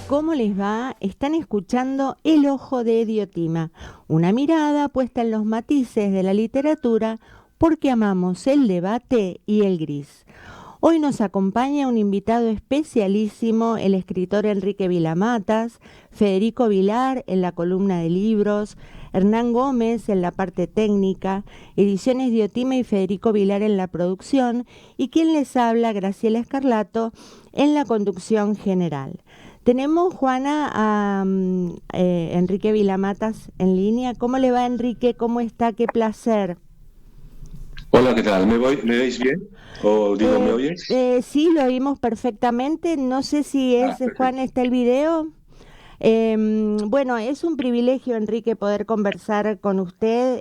¿Cómo les va? Están escuchando El Ojo de Ediotima, una mirada puesta en los matices de la literatura porque amamos el debate y el gris. Hoy nos acompaña un invitado especialísimo, el escritor Enrique Vilamatas, Federico Vilar en la columna de libros, Hernán Gómez en la parte técnica, Ediciones Diotima y Federico Vilar en la producción y quien les habla, Graciela Escarlato, en la conducción general. Tenemos, Juana, a Enrique Vilamatas en línea. ¿Cómo le va, Enrique? ¿Cómo está? Qué placer. Hola, ¿qué tal? ¿Me veis bien? O digo, ¿me oyes? Sí, lo oímos perfectamente. No sé si es, Juan, Perfecto. está el video. Bueno, es un privilegio, Enrique, poder conversar con usted.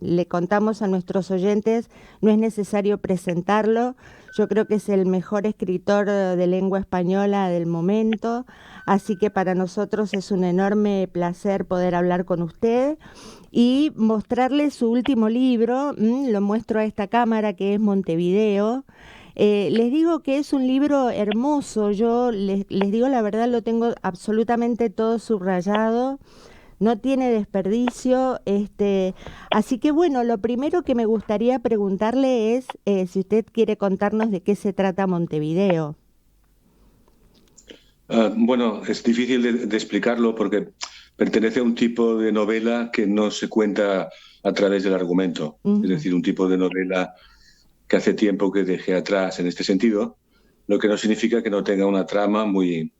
Le contamos a nuestros oyentes, no es necesario presentarlo. Yo creo que es el mejor escritor de lengua española del momento, así que para nosotros es un enorme placer poder hablar con usted y mostrarle su último libro. Lo muestro a esta cámara que es Montevideo. Les digo que es un libro hermoso, yo les digo la verdad, lo tengo absolutamente todo subrayado, no tiene desperdicio, así que bueno, lo primero que me gustaría preguntarle es si usted quiere contarnos de qué se trata Montevideo. Bueno, es difícil de explicarlo porque pertenece a un tipo de novela que no se cuenta a través del argumento. Es Ujú. decir, un tipo de novela que hace tiempo que dejé atrás en este sentido, lo que no significa que no tenga una trama muy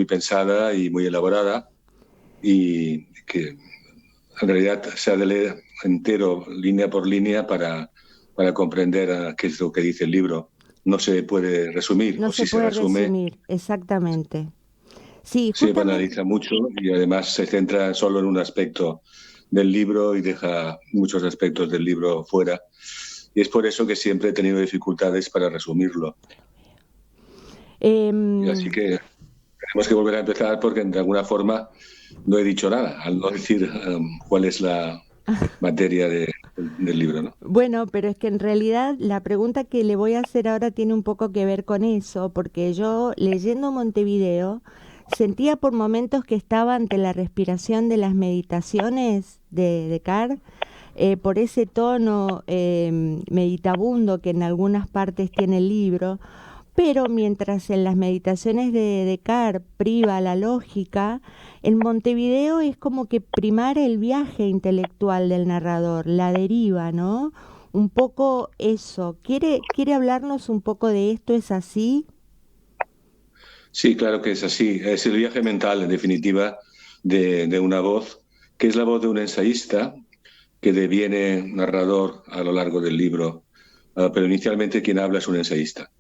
pensada y muy elaborada y que en realidad se ha de leer entero, línea por línea, para comprender qué es lo que dice el libro. No se puede resumir, No o se si se puede resume, resumir, exactamente. Sí, se justamente. banaliza mucho y además se centra solo en un aspecto del libro y deja muchos aspectos del libro fuera. Y es por eso que siempre he tenido dificultades para resumirlo. Y em, así que tenemos que volver a empezar porque de alguna forma no he dicho nada al no decir cuál es la materia del libro, ¿no? Bueno, pero es que en realidad la pregunta que le voy a hacer ahora tiene un poco que ver con eso, porque yo leyendo Montevideo sentía por momentos que estaba ante la respiración de las meditaciones de Descartes, por ese tono meditabundo que en algunas partes tiene el libro, pero mientras en las meditaciones de Descartes priva la lógica, en Montevideo es como que primara el viaje intelectual del narrador, la deriva, ¿no? Un poco eso. ¿Quiere hablarnos un poco de esto? ¿Es así? Sí, claro que es así. Es el viaje mental, en definitiva, de una voz, que es la voz de un ensayista que deviene narrador a lo largo del libro. Pero inicialmente quien habla es un ensayista.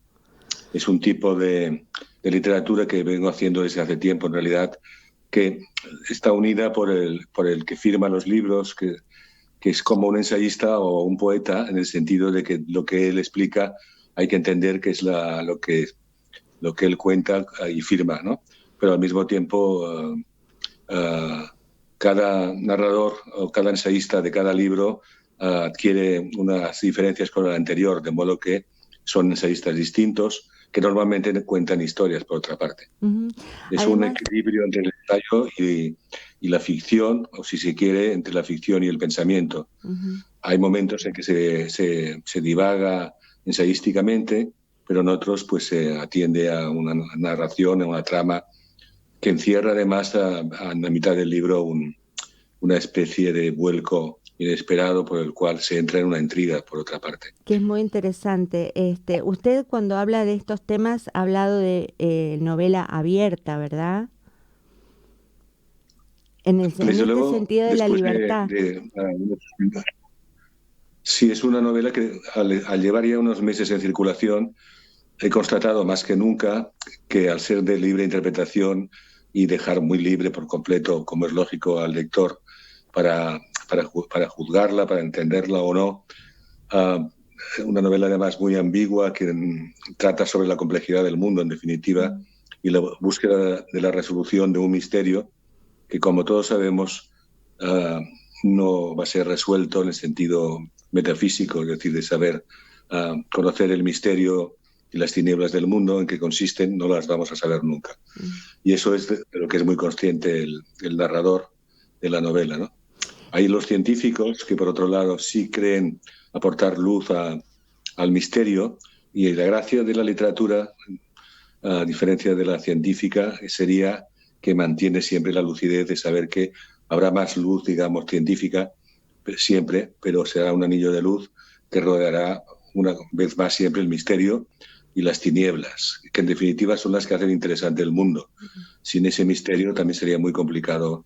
Es un tipo de literatura que vengo haciendo desde hace tiempo, en realidad, que está unida por el que firma los libros, que es como un ensayista o un poeta, en el sentido de que lo que él explica hay que entender que es lo que él cuenta y firma, ¿no? Pero al mismo tiempo, uh, cada narrador o cada ensayista de cada libro adquiere unas diferencias con el anterior, de modo que son ensayistas distintos que normalmente cuentan historias, por otra parte. Ujú. Es un Además, equilibrio entre el ensayo y la ficción, o si se quiere, entre la ficción y el pensamiento. ujú. Hay momentos en que se divaga ensayísticamente, pero en otros pues se atiende a una narración, a una trama que encierra además a la mitad del libro una especie de vuelco inesperado por el cual se entra en una intriga, por otra parte. que es muy interesante. Usted cuando habla de estos temas ha hablado de novela abierta, ¿verdad? En Desde este luego, sentido de la después libertad. sí, es una novela que al llevar ya unos meses en circulación, he constatado más que nunca que al ser de libre interpretación y dejar muy libre por completo, como es lógico, al lector para juzgarla, para entenderla o no, uh, una novela además muy ambigua que trata sobre la complejidad del mundo, en definitiva, y la búsqueda de la resolución de un misterio que, como todos sabemos, uh, no va a ser resuelto en el sentido metafísico, es decir, de saber conocer el misterio y las tinieblas del mundo, en qué consisten, no las vamos a saber nunca. Y eso es de lo que es muy consciente el narrador de la novela, ¿no? Hay los científicos que, por otro lado, sí creen aportar luz al misterio, y la gracia de la literatura, a diferencia de la científica, sería que mantiene siempre la lucidez de saber que habrá más luz, digamos, científica siempre, pero será un anillo de luz que rodeará una vez más siempre el misterio y las tinieblas, que en definitiva son las que hacen interesante el mundo. Sin ese misterio también sería muy complicado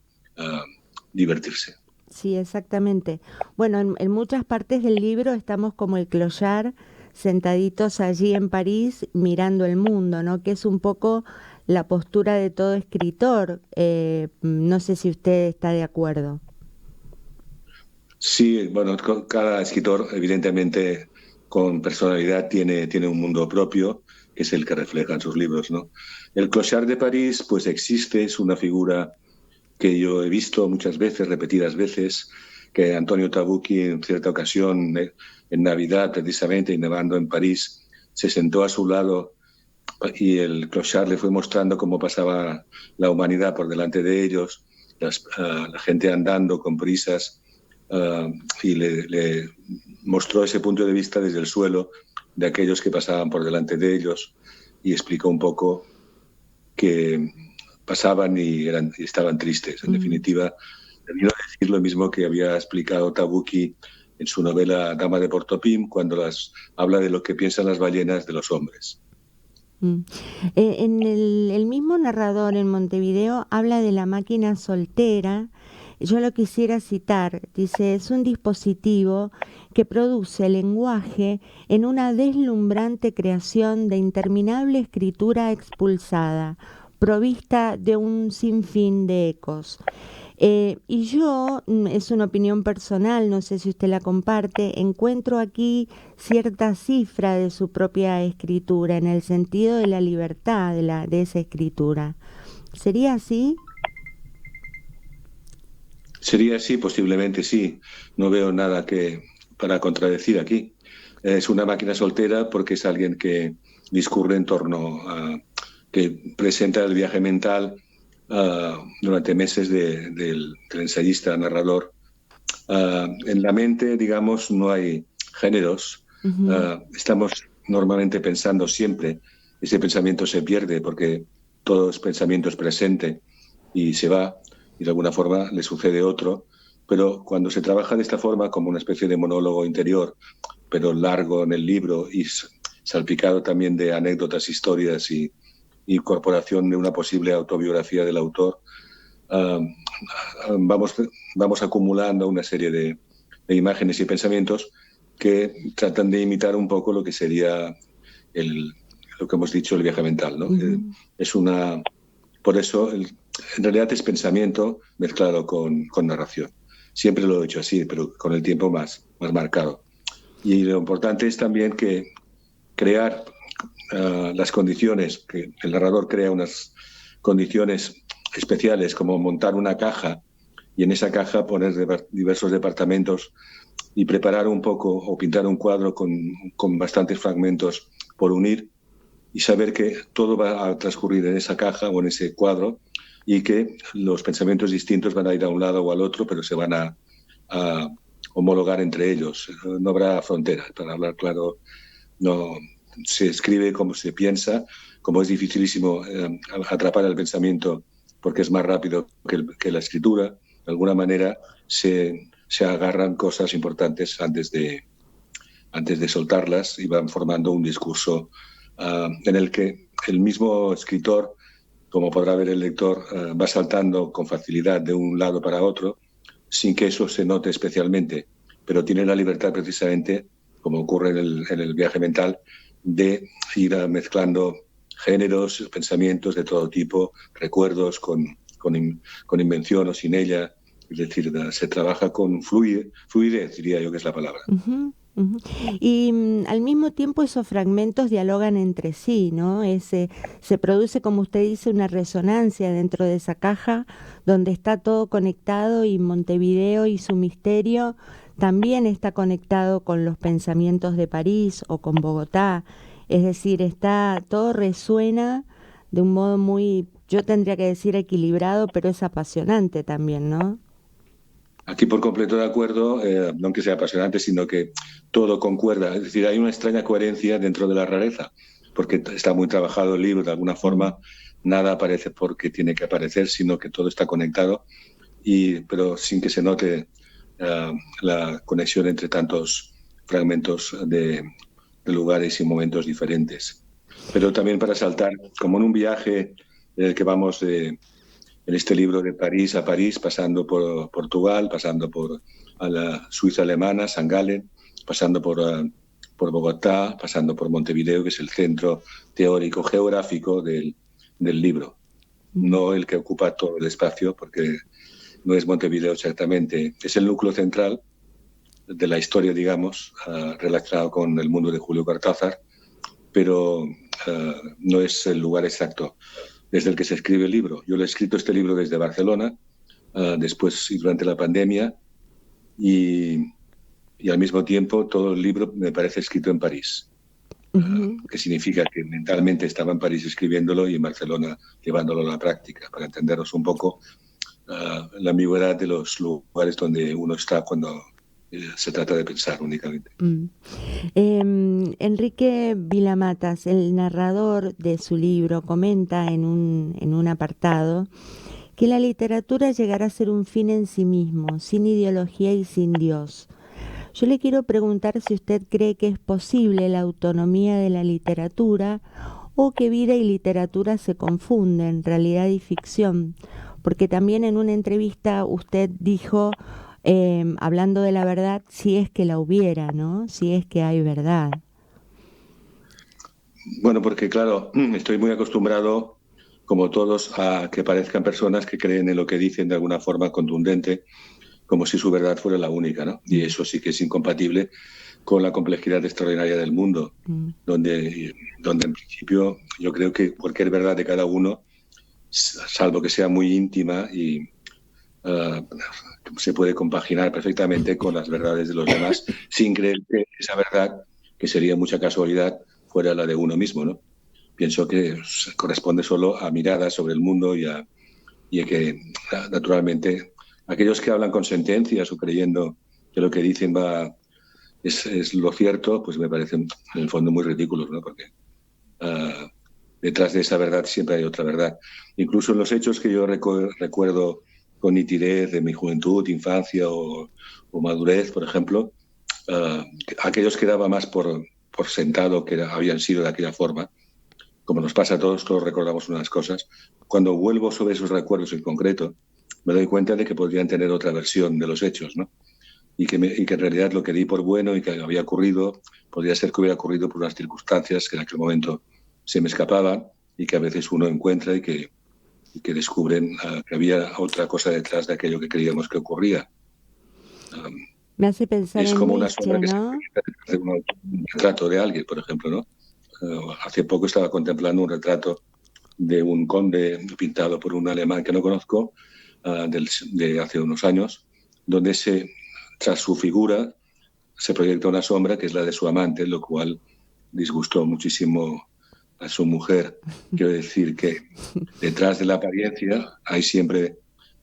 divertirse. Sí, exactamente. Bueno, en muchas partes del libro estamos como el Clochard, sentaditos allí en París mirando el mundo, ¿no? Que es un poco la postura de todo escritor. No sé si usted está de acuerdo. Sí, bueno, cada escritor, evidentemente, con personalidad, tiene un mundo propio, que es el que refleja en sus libros, ¿no? El Clochard de París, pues existe, es una figura que yo he visto muchas veces, repetidas veces, que Antonio Tabucchi en cierta ocasión, en Navidad precisamente, y nevando en París, se sentó a su lado y el Clochard le fue mostrando cómo pasaba la humanidad por delante de ellos, la gente andando con prisas, y le mostró ese punto de vista desde el suelo de aquellos que pasaban por delante de ellos, y explicó un poco que pasaban y estaban tristes. En definitiva, vino a decir lo mismo que había explicado Tabucchi en su novela Dama de Portopim, cuando habla de lo que piensan las ballenas de los hombres. En el mismo narrador en Montevideo habla de la máquina soltera. Yo lo quisiera citar. Dice: es un dispositivo que produce lenguaje en una deslumbrante creación de interminable escritura expulsada, provista de un sinfín de ecos. Y yo, es una opinión personal, no sé si usted la comparte, encuentro aquí cierta cifra de su propia escritura, en el sentido de la libertad de esa escritura. ¿Sería así? Sería así, posiblemente sí. No veo nada para contradecir aquí. Es una máquina soltera porque es alguien que discurre en torno a, que presenta el viaje mental durante meses del ensayista, narrador. En la mente, digamos, no hay géneros. Ujú. Estamos normalmente pensando siempre. Ese pensamiento se pierde porque todo pensamiento es presente y se va, y de alguna forma le sucede otro. Pero cuando se trabaja de esta forma, como una especie de monólogo interior, pero largo en el libro y salpicado también de anécdotas, historias y incorporación de una posible autobiografía del autor, uh, vamos, vamos acumulando una serie de imágenes y pensamientos que tratan de imitar un poco lo que sería lo que hemos dicho, el viaje mental, ¿no? Ujú. Es una, por eso, en realidad es pensamiento mezclado con narración. Siempre lo he hecho así, pero con el tiempo más marcado. Y lo importante es también que crear las condiciones, que el narrador crea unas condiciones especiales, como montar una caja y en esa caja poner diversos departamentos y preparar un poco o pintar un cuadro con bastantes fragmentos por unir, y saber que todo va a transcurrir en esa caja o en ese cuadro, y que los pensamientos distintos van a ir a un lado o al otro, pero se van a homologar entre ellos. No habrá fronteras, para hablar claro. No se escribe como se piensa, como es dificilísimo atrapar el pensamiento porque es más rápido que la escritura. De alguna manera se agarran cosas importantes antes de soltarlas, y van formando un discurso en el que el mismo escritor, como podrá ver el lector, va saltando con facilidad de un lado para otro, sin que eso se note especialmente, pero tiene la libertad precisamente, como ocurre en el viaje mental, de ir mezclando géneros, pensamientos de todo tipo, recuerdos con invención o sin ella. Es decir, se trabaja con fluidez, diría yo que es la palabra. Ujú, ujú. Y al mismo tiempo esos fragmentos dialogan entre sí, ¿no? Se produce, como usted dice, una resonancia dentro de esa caja donde está todo conectado, y Montevideo y su misterio también está conectado con los pensamientos de París o con Bogotá. Es decir, todo resuena de un modo muy, yo tendría que decir equilibrado, pero es apasionante también, ¿no? Aquí por completo de acuerdo, no que sea apasionante, sino que todo concuerda. Es decir, hay una extraña coherencia dentro de la rareza, porque está muy trabajado el libro, de alguna Mm, forma nada aparece porque tiene que aparecer, sino que todo está conectado, pero sin que se note la conexión entre tantos fragmentos de lugares y momentos diferentes. Pero también para saltar, como en un viaje en el que vamos en este libro de París a París, pasando por Portugal, pasando por a la Suiza alemana, San Galen, pasando por Bogotá, pasando por Montevideo, que es el centro teórico geográfico del libro. mm, No el que ocupa todo el espacio, porque no es Montevideo exactamente, es el núcleo central de la historia, digamos, relacionado con el mundo de Julio Cortázar, pero no es el lugar exacto desde el que se escribe el libro. Yo lo he escrito este libro desde Barcelona, después y durante la pandemia, y, y, al mismo tiempo todo el libro me parece escrito en París, ujú. que significa que mentalmente estaba en París escribiéndolo y en Barcelona llevándolo a la práctica, para entendernos un poco la ambigüedad de los lugares donde uno está cuando se trata de pensar únicamente. Mm. Enrique Vilamatas, el narrador de su libro, comenta en un apartado que la literatura llegará a ser un fin en sí mismo, sin ideología y sin Dios. Yo le quiero preguntar si usted cree que es posible la autonomía de la literatura o que vida y literatura se confunden, realidad y ficción. Porque también en una entrevista usted dijo, hablando de la verdad, si es que la hubiera, ¿no? Si es que hay verdad. Bueno, porque claro, estoy muy acostumbrado, como todos, a que parezcan personas que creen en lo que dicen de alguna forma contundente, como si su verdad fuera la única, ¿no? Y Mm, eso sí que es incompatible con la complejidad extraordinaria del mundo, mm, donde en principio yo creo que cualquier verdad de cada uno, salvo que sea muy íntima y uh, se puede compaginar perfectamente con las verdades de los demás, sin creer que esa verdad, que sería mucha casualidad, fuera la de uno mismo, ¿no? Pienso que corresponde solo a miradas sobre el mundo y a que, naturalmente, aquellos que hablan con sentencias o creyendo que lo que dicen es lo cierto, pues me parecen en el fondo muy ridículos, ¿no? Porque uh, detrás de esa verdad siempre hay otra verdad. Incluso en los hechos que yo recuerdo con nitidez de mi juventud, infancia o madurez, por ejemplo, aquellos que daba más por sentado que habían sido de aquella forma, como nos pasa a todos, todos recordamos unas cosas. Cuando vuelvo sobre esos recuerdos en concreto, me doy cuenta de que podrían tener otra versión de los hechos, ¿no? Y que en realidad lo que di por bueno y que había ocurrido, podría ser que hubiera ocurrido por unas circunstancias que en aquel momento se me escapaban y que a veces uno encuentra y que descubren que había otra cosa detrás de aquello que creíamos que ocurría. Um, Me hace pensar es en como una sombra Nietzsche, que se ¿no? proyecta detrás de un retrato de alguien, por ejemplo, ¿no? Hace poco estaba contemplando un retrato de un conde pintado por un alemán que no conozco, de hace unos años, donde tras su figura se proyecta una sombra que es la de su amante, lo cual disgustó muchísimo a su mujer. Quiero decir que detrás de la apariencia hay siempre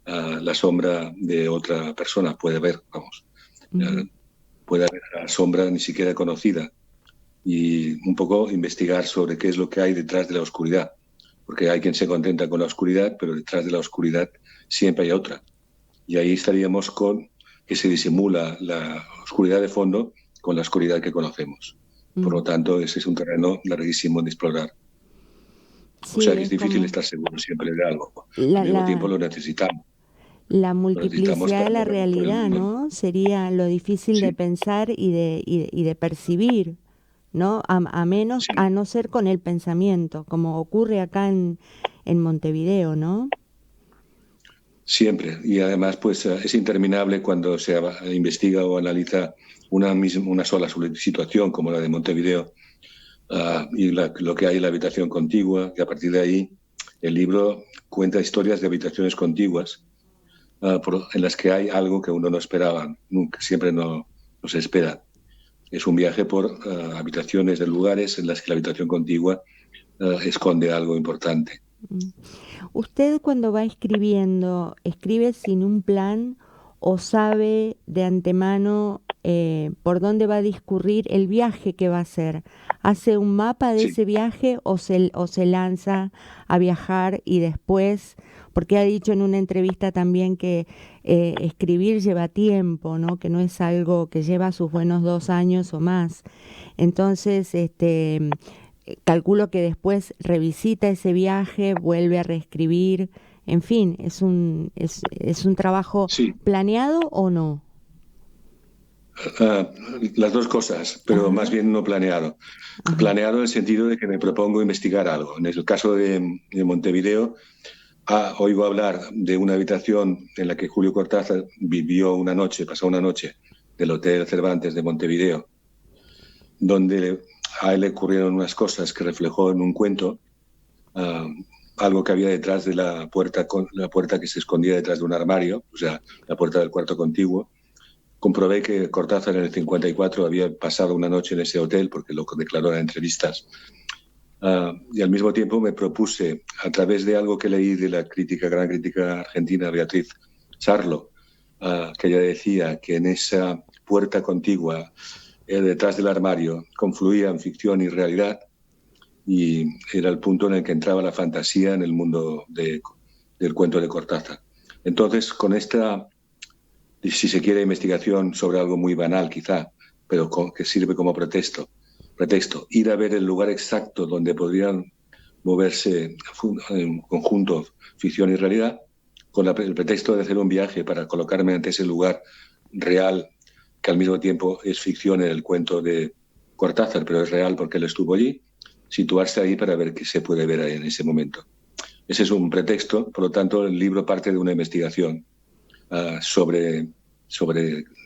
la sombra de otra persona, puede haber, vamos, Ujú, uh, puede haber la sombra ni siquiera conocida y un poco investigar sobre qué es lo que hay detrás de la oscuridad, porque hay quien se contenta con la oscuridad, pero detrás de la oscuridad siempre hay otra. Y ahí estaríamos con que se disimula la oscuridad de fondo con la oscuridad que conocemos. Por mm. lo tanto, ese es un terreno larguísimo de explorar. O Sí, sea que es es difícil como estar seguro siempre de algo. Al la, mismo tiempo la, lo necesitamos. la Lo necesitamos multiplicidad de para la mover por el realidad, mundo. ¿no? Sería lo difícil de Sí, pensar y de percibir, ¿no? A menos, sí. a no ser con el pensamiento, como ocurre acá en Montevideo, ¿no? Siempre. Y además, pues es interminable cuando se investiga o analiza una sola situación, como la de Montevideo, lo que hay en la habitación contigua, y a partir de ahí el libro cuenta historias de habitaciones contiguas en las que hay algo que uno no esperaba, nunca, siempre no se espera. es un viaje por habitaciones de lugares en las que la habitación contigua esconde algo importante. Mm. ¿Usted cuando va escribiendo, escribe sin un plan o sabe de antemano por dónde va a discurrir el viaje que va a hacer? ¿Hace un mapa de Sí, ese viaje o se lanza a viajar y después, porque ha dicho en una entrevista también que escribir lleva tiempo, ¿no? Que no es algo que lleva sus buenos 2 años o más. Entonces, calculo que después revisita ese viaje, vuelve a reescribir, en fin, es un trabajo sí. planeado o no. Ah, las dos cosas, pero más Ajá, bien no planeado. ajá. Planeado en el sentido de que me propongo investigar algo. En el caso de Montevideo, oigo hablar de una habitación en la que Julio Cortázar vivió una noche, pasó una noche, del Hotel Cervantes de Montevideo, donde a él le ocurrieron unas cosas que reflejó en un cuento, ah, algo que había detrás de la puerta que se escondía detrás de un armario, o sea, la puerta del cuarto contiguo. Comprobé que Cortázar en el 54 había pasado una noche en ese hotel, porque lo declaró en entrevistas. Y al mismo tiempo me propuse, a través de algo que leí de la gran crítica argentina Beatriz Sarlo, que ella decía que en esa puerta contigua, detrás del armario, confluían ficción y realidad, y era el punto en el que entraba la fantasía en el mundo del cuento de Cortázar. Entonces, con esta, si se quiere, investigación sobre algo muy banal quizá, pero que sirve como pretexto, ir a ver el lugar exacto donde podrían moverse en conjunto ficción y realidad, con el pretexto de hacer un viaje para colocarme ante ese lugar real, que al mismo tiempo es ficción en el cuento de Cortázar, pero es real porque él estuvo allí, situarse ahí para ver qué se puede ver ahí en ese momento. Ese es un pretexto, por lo tanto el libro parte de una investigación sobre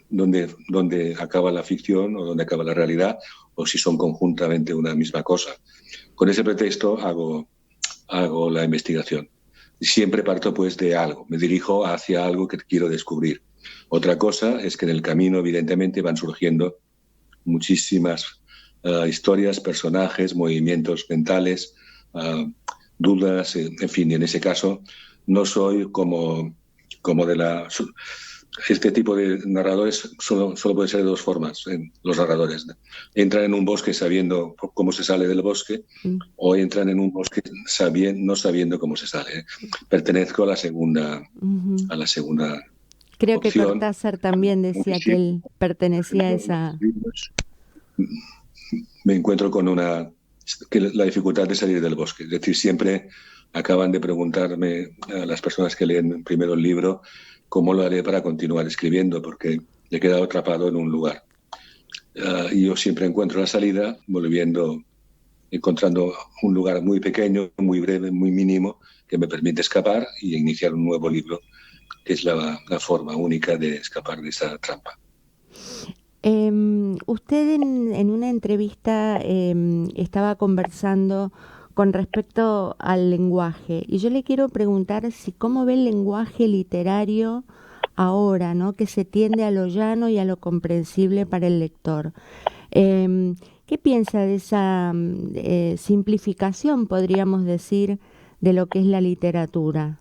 dónde acaba la ficción o dónde acaba la realidad, o si son conjuntamente una misma cosa. Con ese pretexto hago la investigación. Siempre parto pues de algo, me dirijo hacia algo que quiero descubrir. Otra cosa es que en el camino evidentemente van surgiendo muchísimas historias, personajes, movimientos mentales, dudas, en fin, y en ese caso no soy como de la... Este tipo de narradores solo puede ser de dos formas, los narradores. Entran en un bosque sabiendo cómo se sale del bosque Mm. o entran en un bosque no sabiendo cómo se sale. Pertenezco Ujú. a la segunda Creo que opción. Cortázar también decía que él pertenecía a esa... Me encuentro con la dificultad de salir del bosque. Es decir, siempre acaban de preguntarme a las personas que leen primero el libro cómo lo haré para continuar escribiendo, porque he quedado atrapado en un lugar. Y yo siempre encuentro la salida encontrando un lugar muy pequeño, muy breve, muy mínimo, que me permite escapar y iniciar un nuevo libro, que es la forma única de escapar de esa trampa. Usted en una entrevista estaba conversando con respecto al lenguaje y yo le quiero preguntar si cómo ve el lenguaje literario ahora, ¿no? Que se tiende a lo llano y a lo comprensible para el lector. ¿Qué piensa de esa simplificación, podríamos decir, de lo que es la literatura,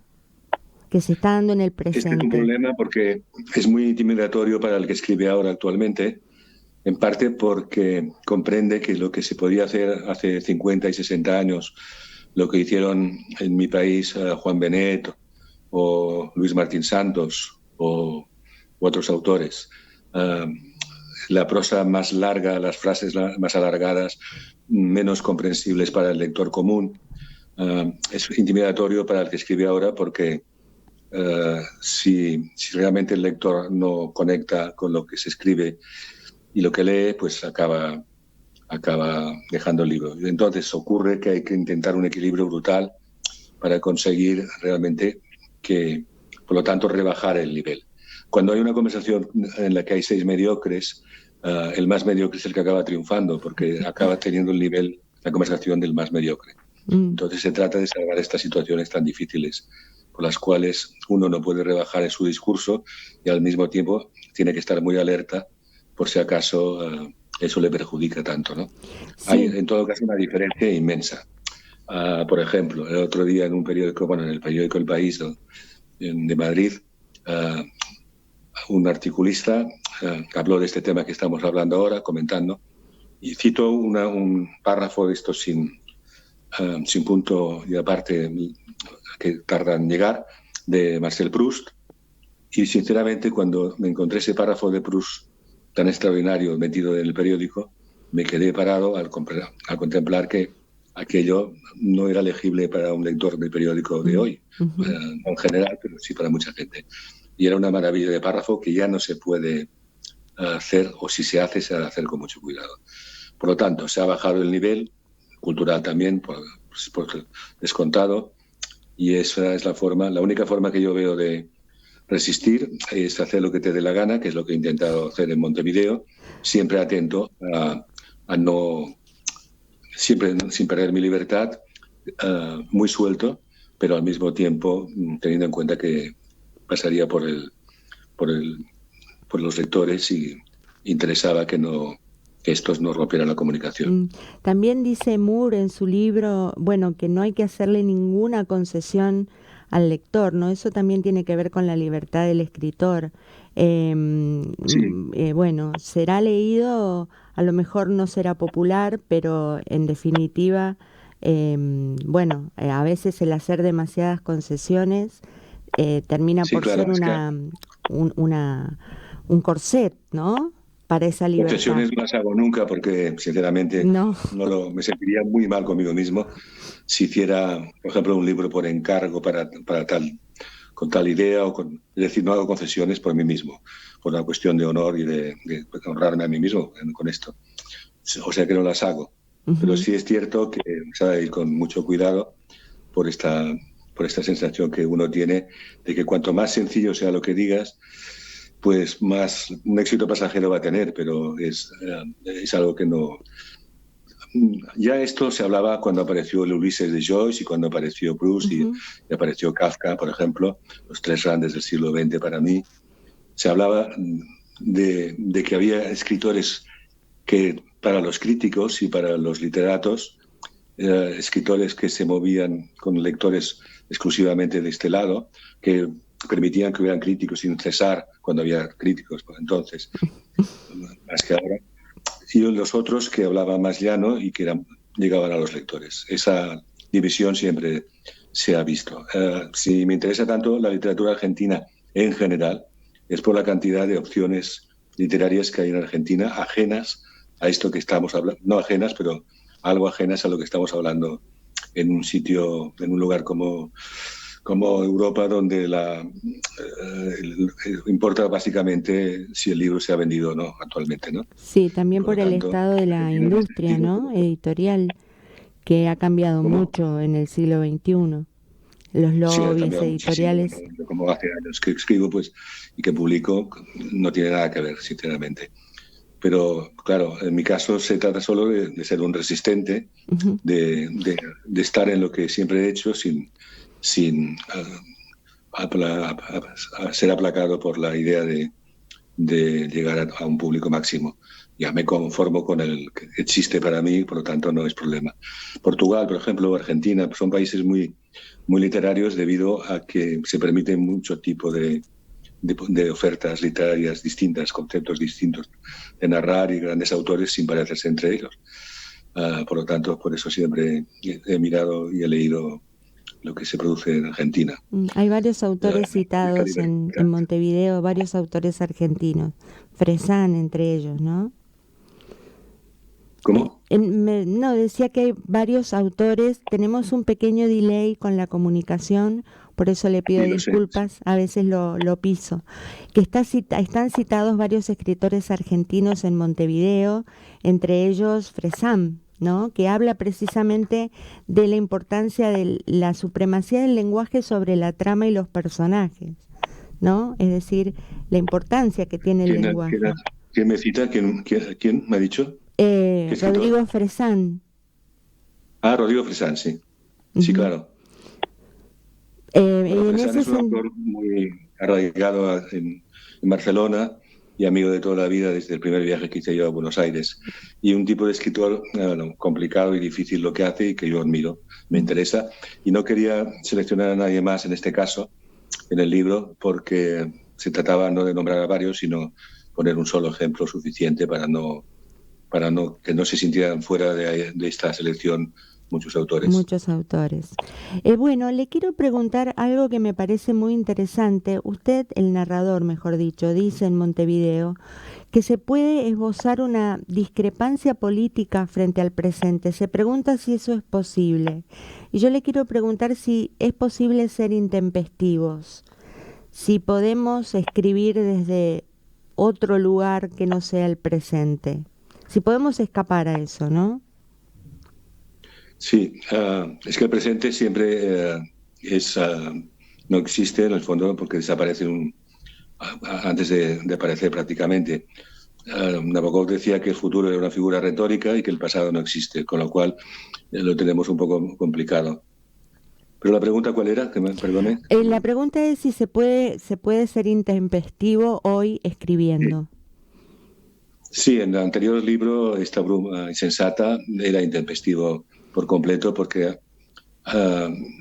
que se está dando en el Este es un presente? problema porque es muy intimidatorio para el que escribe ahora actualmente, en parte porque comprende que lo que se podía hacer hace 50 y 60 años, lo que hicieron en mi país Juan Benet o Luis Martín Santos u otros autores, uh, la prosa más larga, las frases más alargadas, menos comprensibles para el lector común, es intimidatorio para el que escribe ahora porque si realmente el lector no conecta con lo que se escribe y lo que lee, pues acaba dejando el libro. Entonces ocurre que hay que intentar un equilibrio brutal para conseguir realmente que, por lo tanto, rebajar el nivel. Cuando hay una conversación en la que hay 6 mediocres, el más mediocre es el que acaba triunfando, porque acaba teniendo el nivel, la conversación del más mediocre. Mm. Entonces se trata de salvar estas situaciones tan difíciles por las cuales uno no puede rebajar en su discurso y al mismo tiempo tiene que estar muy alerta por si acaso eso le perjudica tanto, ¿no? Hay, Sí. en todo caso, una diferencia inmensa. Por ejemplo, el otro día en un periódico, bueno, en el periódico El País de Madrid, uh, un articulista habló de este tema que estamos hablando ahora, comentando, y citó un párrafo de estos sin punto y aparte que tarda en llegar, de Marcel Proust, y sinceramente cuando me encontré ese párrafo de Proust tan extraordinario metido en el periódico, me quedé parado al contemplar que aquello no era legible para un lector de periódico de hoy, no en general, pero sí para mucha gente. Y era una maravilla de párrafo que ya no se puede hacer, o si se hace, se ha de hacer con mucho cuidado. Por lo tanto, se ha bajado el nivel cultural también, por descontado, y esa es la única forma que yo veo de resistir es hacer lo que te dé la gana, que es lo que he intentado hacer en Montevideo, siempre atento a no, siempre sin perder mi libertad, muy suelto, pero al mismo tiempo teniendo en cuenta que pasaría por los lectores y interesaba que estos no rompieran la comunicación. También dice Moore en su libro, bueno, que no hay que hacerle ninguna concesión al lector, ¿no? Eso también tiene que ver con la libertad del escritor. Sí. Bueno, será leído, a lo mejor no será popular, pero en definitiva, bueno, a veces el hacer demasiadas concesiones termina Sí, por claro, ser es que un corset, ¿no? Para esa libertad. concesiones no las hago nunca porque, sinceramente, No. me sentiría muy mal conmigo mismo si hiciera, por ejemplo, un libro por encargo con tal idea, es decir, no hago concesiones por mí mismo, por una cuestión de honor y de honrarme a mí mismo con esto. O sea que no las hago. Pero sí es cierto que se ha de ir con mucho cuidado por por esta sensación que uno tiene de que cuanto más sencillo sea lo que digas, pues más un éxito pasajero va a tener, pero es algo que no... Ya esto se hablaba cuando apareció el Ulises de Joyce y cuando apareció Proust y apareció Kafka, por ejemplo, los tres grandes del siglo XX para mí. Se hablaba de que había escritores que para los críticos y para los literatos, escritores que se movían con lectores exclusivamente de este lado, que permitían que hubieran críticos sin cesar cuando había críticos, por entonces, más que ahora, y los otros que hablaban más llano y que llegaban a los lectores. Esa división siempre se ha visto. Si me interesa tanto la literatura argentina en general, es por la cantidad de opciones literarias que hay en Argentina, ajenas a esto que estamos hablando, no ajenas, pero algo ajenas a lo que estamos hablando en un sitio, en un lugar como Europa, donde importa básicamente si el libro se ha vendido o no actualmente, ¿no? Sí, también Por lo por el tanto, estado de la en ese industria, sentido, ¿no? Editorial, que ha cambiado ¿cómo? mucho en el siglo XXI. Los Sí, ha lobbies cambiado muchísimo. editoriales. Yo como hace años que escribo pues, y que publico, no tiene nada que ver, sinceramente. Pero claro, en mi caso se trata solo de ser un resistente, de estar en lo que siempre he hecho sin ser aplacado por la idea de llegar a un público máximo. Ya me conformo con el que existe para mí, por lo tanto no es problema. Portugal, por ejemplo, o Argentina, son países muy literarios debido a que se permiten mucho tipo de ofertas literarias distintas, conceptos distintos de narrar y grandes autores sin parecerse entre ellos. Por lo tanto, por eso siempre he mirado y he leído lo que se produce en Argentina. Hay varios autores citados en Montevideo, varios autores argentinos, Fresán entre ellos, ¿no? ¿Cómo? No, decía que hay varios autores, tenemos un pequeño delay con la comunicación, por eso le pido Sí, lo sé. disculpas, a veces lo piso, que están citados varios escritores argentinos en Montevideo, entre ellos Fresán, ¿no? Que habla precisamente de la importancia de la supremacía del lenguaje sobre la trama y los personajes, ¿no? Es decir, la importancia que tiene el lenguaje. ¿Quién me cita? ¿Quién me ha dicho? ¿Qué escritor? Rodrigo Fresán. Rodrigo Fresán, sí. Sí, Ujú. claro. Bueno, En Fresán ese es un autor muy arraigado en Barcelona y amigo de toda la vida desde el primer viaje que hice yo a Buenos Aires. Y un tipo de escritor complicado y difícil lo que hace y que yo admiro, me interesa. Y no quería seleccionar a nadie más en este caso, en el libro, porque se trataba no de nombrar a varios, sino poner un solo ejemplo suficiente para que no se sintieran fuera de esta selección muchos autores. Muchos autores. Bueno, le quiero preguntar algo que me parece muy interesante. Usted, el narrador, mejor dicho, dice en Montevideo que se puede esbozar una discrepancia política frente al presente. Se pregunta si eso es posible. Y yo le quiero preguntar si es posible ser intempestivos, si podemos escribir desde otro lugar que no sea el presente, si podemos escapar a eso, ¿no? Sí, es que el presente siempre no existe en el fondo porque desaparece antes de aparecer prácticamente. Nabokov decía que el futuro era una figura retórica y que el pasado no existe, con lo cual lo tenemos un poco complicado. Pero la pregunta, ¿cuál era? Que me perdone. La pregunta es si se puede ser intempestivo hoy escribiendo. Sí, en el anterior libro, Esta bruma insensata, era intempestivo por completo porque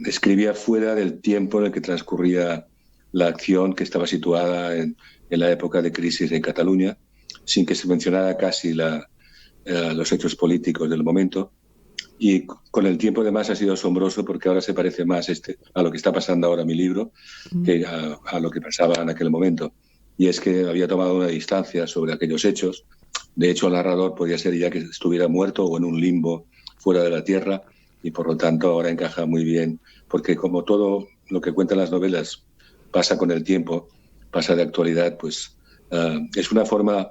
escribía fuera del tiempo en el que transcurría la acción, que estaba situada en la época de crisis en Cataluña, sin que se mencionara casi los hechos políticos del momento. Y con el tiempo, además, ha sido asombroso porque ahora se parece más a lo que está pasando ahora mi libro que a lo que pasaba en aquel momento. Y es que había tomado una distancia sobre aquellos hechos. De hecho, el narrador podía ser ya que estuviera muerto o en un limbo fuera de la tierra, y por lo tanto ahora encaja muy bien, porque como todo lo que cuentan las novelas pasa con el tiempo, pasa de actualidad, pues es una forma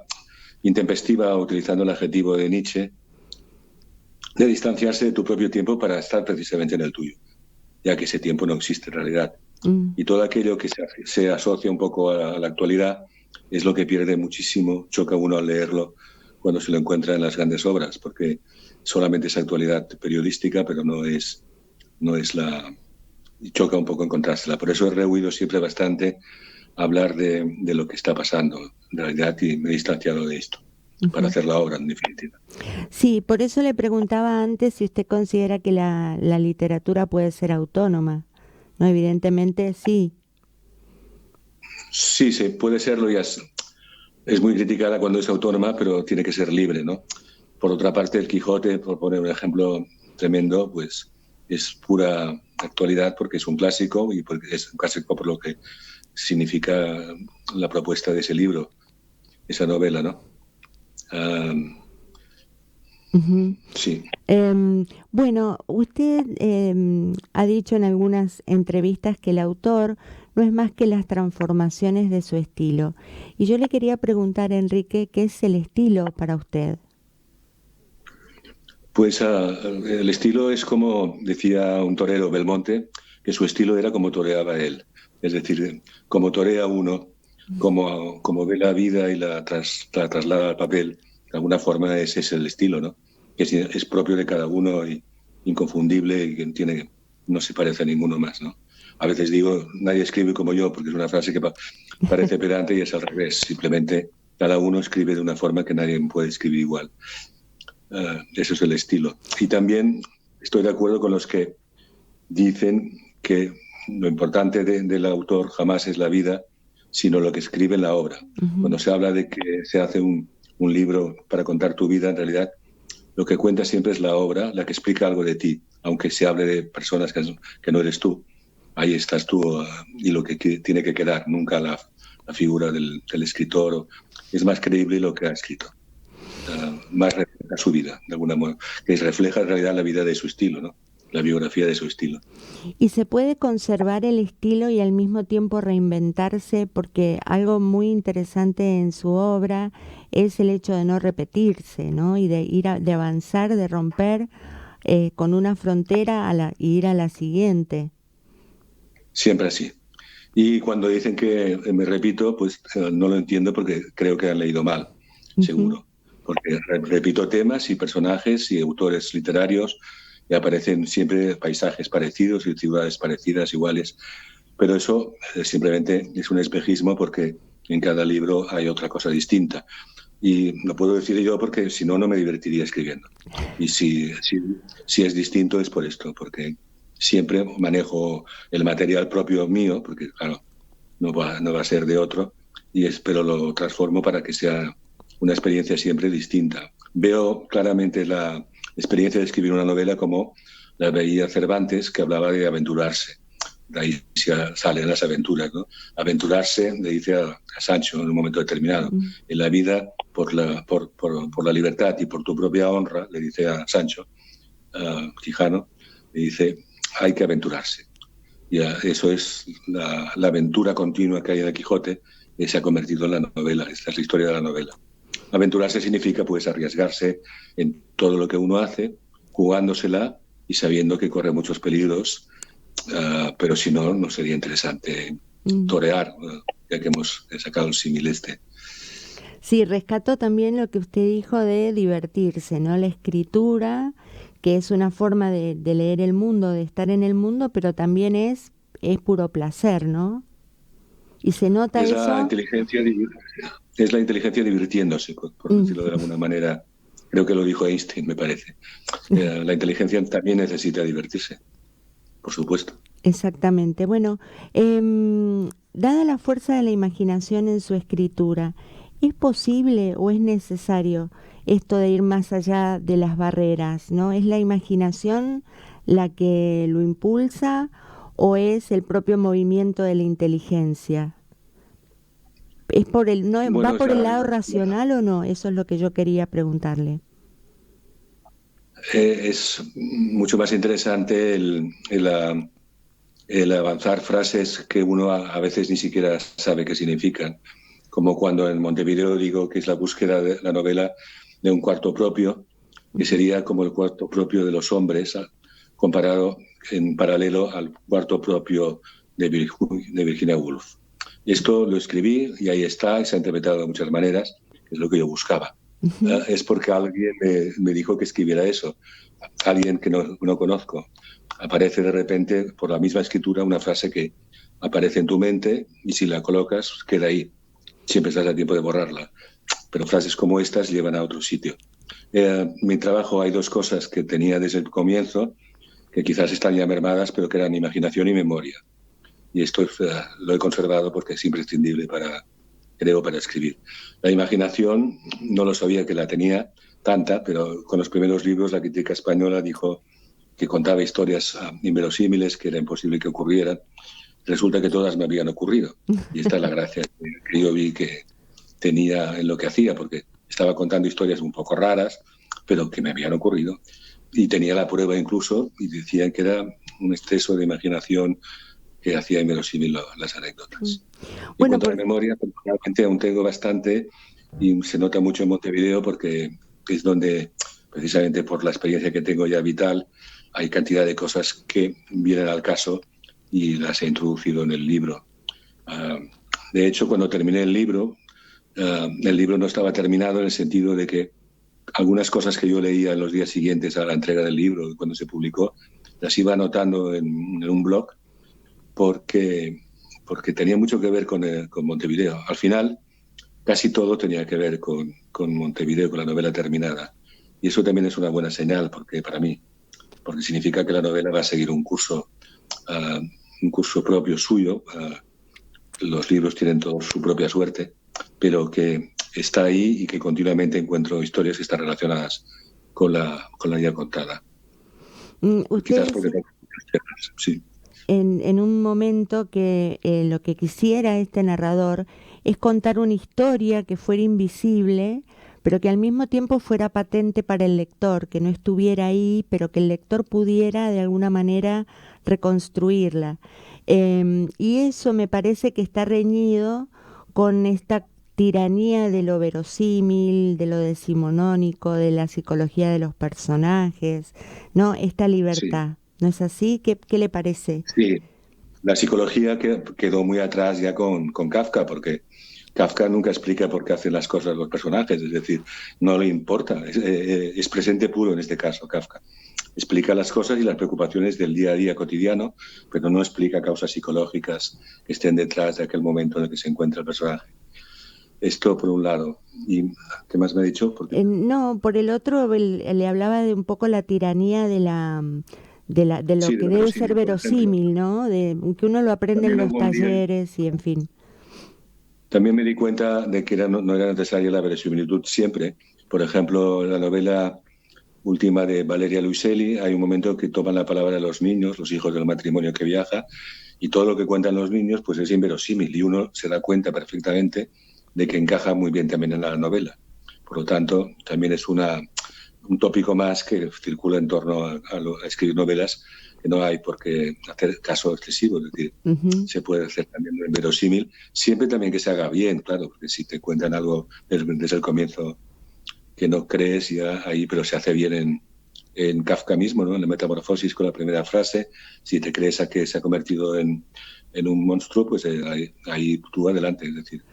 intempestiva, utilizando el adjetivo de Nietzsche, de distanciarse de tu propio tiempo para estar precisamente en el tuyo, ya que ese tiempo no existe en realidad. Y todo aquello que se asocia un poco a la actualidad es lo que pierde muchísimo, choca uno al leerlo cuando se lo encuentra en las grandes obras, porque solamente es actualidad periodística, pero no es la... choca un poco encontrársela. Por eso he rehuido siempre bastante hablar de lo que está pasando en realidad, y me he distanciado de esto para hacer la obra, en definitiva. Sí, por eso le preguntaba antes si usted considera que la literatura puede ser autónoma. No, evidentemente sí. Sí, sí, puede serlo, y es muy criticada cuando es autónoma, pero tiene que ser libre, ¿no? Por otra parte, el Quijote, por poner un ejemplo tremendo, pues es pura actualidad porque es un clásico, y porque es un clásico por lo que significa la propuesta de ese libro, esa novela, ¿no? Sí. Bueno, usted ha dicho en algunas entrevistas que el autor no es más que las transformaciones de su estilo. Y yo le quería preguntar, Enrique, ¿qué es el estilo para usted? Pues el estilo es como decía un torero, Belmonte, que su estilo era como toreaba él. Es decir, como torea uno, como ve la vida y la traslada al papel, de alguna forma ese es el estilo, ¿no? Que es propio de cada uno y inconfundible, y que no se parece a ninguno más, ¿no? A veces digo, nadie escribe como yo, porque es una frase que parece pedante, y es al revés. Simplemente cada uno escribe de una forma que nadie puede escribir igual. Eso es el estilo. Y también estoy de acuerdo con los que dicen que lo importante del autor jamás es la vida, sino lo que escribe en la obra. Cuando se habla de que se hace un libro para contar tu vida, en realidad lo que cuenta siempre es la obra, la que explica algo de ti, aunque se hable de personas que no eres tú. Ahí estás tú, y lo que tiene que quedar, nunca la figura del escritor. Es más creíble lo que ha escrito. Más refleja su vida, de alguna manera, que refleja en realidad la vida de su estilo, ¿no? La biografía de su estilo. Y se puede conservar el estilo y al mismo tiempo reinventarse, porque algo muy interesante en su obra es el hecho de no repetirse, ¿no? Y de de avanzar, de romper con una frontera y ir a la siguiente. Siempre así. Y cuando dicen que me repito, pues no lo entiendo, porque creo que han leído mal, seguro. Porque repito temas y personajes y autores literarios, y aparecen siempre paisajes parecidos y ciudades parecidas, iguales. Pero eso simplemente es un espejismo, porque en cada libro hay otra cosa distinta. Y lo puedo decir yo porque si no, no me divertiría escribiendo. Y si es distinto es por esto, porque siempre manejo el material propio mío, porque claro, no va a ser de otro, pero lo transformo para que sea una experiencia siempre distinta. Veo claramente la experiencia de escribir una novela como la veía Cervantes, que hablaba de aventurarse. De ahí salen las aventuras, ¿no? Aventurarse, le dice a Sancho en un momento determinado. En la vida, por la libertad y por tu propia honra, le dice a Sancho, Quijano, le dice, hay que aventurarse. Y eso es la aventura continua que hay en el Quijote, que se ha convertido en la novela. Esta es la historia de la novela. Aventurarse significa pues arriesgarse en todo lo que uno hace, jugándosela y sabiendo que corre muchos peligros, pero si no, no sería interesante torear, ya que hemos sacado el símil este. Sí, rescató también lo que usted dijo de divertirse, ¿no? La escritura, que es una forma de leer el mundo, de estar en el mundo, pero también es puro placer, ¿no? Y se nota es eso. Es la inteligencia divirtiéndose, por decirlo de alguna manera. Creo que lo dijo Einstein, me parece. La inteligencia también necesita divertirse, por supuesto. Exactamente. Bueno, dada la fuerza de la imaginación en su escritura, ¿es posible o es necesario esto de ir más allá de las barreras, ¿no? ¿Es la imaginación la que lo impulsa o es el propio movimiento de la inteligencia? ¿Es por va por el lado racional o no? Eso es lo que yo quería preguntarle. Es mucho más interesante el avanzar frases que uno a veces ni siquiera sabe qué significan, como cuando en Montevideo digo que es la búsqueda de la novela de un cuarto propio, que sería como el cuarto propio de los hombres, comparado en paralelo al cuarto propio de Virginia Woolf. Esto lo escribí y ahí está, y se ha interpretado de muchas maneras, que es lo que yo buscaba. Es porque alguien me dijo que escribiera eso, alguien que no conozco. Aparece de repente, por la misma escritura, una frase que aparece en tu mente y si la colocas, queda ahí. Siempre estás a tiempo de borrarla. Pero frases como estas llevan a otro sitio. Mi trabajo hay dos cosas que tenía desde el comienzo, que quizás están ya mermadas, pero que eran imaginación y memoria. Y esto lo he conservado porque es imprescindible para escribir. La imaginación no lo sabía que la tenía tanta, pero con los primeros libros la crítica española dijo que contaba historias inverosímiles, que era imposible que ocurrieran. Resulta que todas me habían ocurrido. Y esta es la gracia que yo vi que tenía en lo que hacía, porque estaba contando historias un poco raras, pero que me habían ocurrido. Y tenía la prueba incluso, y decían que era un exceso de imaginación que hacía inverosímil las anécdotas. Bueno, en cuanto a la memoria, realmente aún tengo bastante y se nota mucho en Montevideo porque es donde, precisamente por la experiencia que tengo ya vital, hay cantidad de cosas que vienen al caso y las he introducido en el libro. De hecho, cuando terminé el libro no estaba terminado en el sentido de que algunas cosas que yo leía en los días siguientes a la entrega del libro, cuando se publicó, las iba anotando en un blog porque tenía mucho que ver con Montevideo. Al final, casi todo tenía que ver con Montevideo, con la novela terminada. Y eso también es una buena señal para mí, porque significa que la novela va a seguir un curso propio suyo. Los libros tienen todos su propia suerte, pero que está ahí y que continuamente encuentro historias que están relacionadas con la ya contada. Quizás porque sí. En un momento que lo que quisiera este narrador es contar una historia que fuera invisible, pero que al mismo tiempo fuera patente para el lector, que no estuviera ahí, pero que el lector pudiera de alguna manera reconstruirla. Y eso me parece que está reñido con esta tiranía de lo verosímil, de lo decimonónico, de la psicología de los personajes, ¿no? Esta libertad. Sí. ¿No es así? ¿Qué le parece? Sí, la psicología quedó muy atrás ya con Kafka, porque Kafka nunca explica por qué hacen las cosas los personajes, es decir, no le importa, es presente puro en este caso, Kafka. Explica las cosas y las preocupaciones del día a día cotidiano, pero no explica causas psicológicas que estén detrás de aquel momento en el que se encuentra el personaje. Esto por un lado. ¿Y qué más me ha dicho? Porque, No, por el otro le hablaba de un poco la tiranía de lo sí, de que lo debe ser verosímil, por ejemplo. verosímil, ¿no? De que uno lo aprende en También los hubo un día, talleres y en fin. también me di cuenta de que no era necesaria la verosimilitud siempre. Por ejemplo, en la novela última de Valeria Luiselli hay un momento que toman la palabra los niños, los hijos del matrimonio que viaja, y todo lo que cuentan los niños pues es inverosímil y uno se da cuenta perfectamente de que encaja muy bien también en la novela. Por lo tanto, también es un tópico más que circula en torno a escribir novelas, que no hay por qué hacer caso excesivo, es decir, Ujú. se puede hacer también en verosímil, siempre también que se haga bien, claro, porque si te cuentan algo desde el comienzo que no crees ya ahí, pero se hace bien en Kafka mismo, ¿no? En la Metamorfosis con la primera frase, si te crees a que se ha convertido en un monstruo, pues ahí tú adelante, es decir,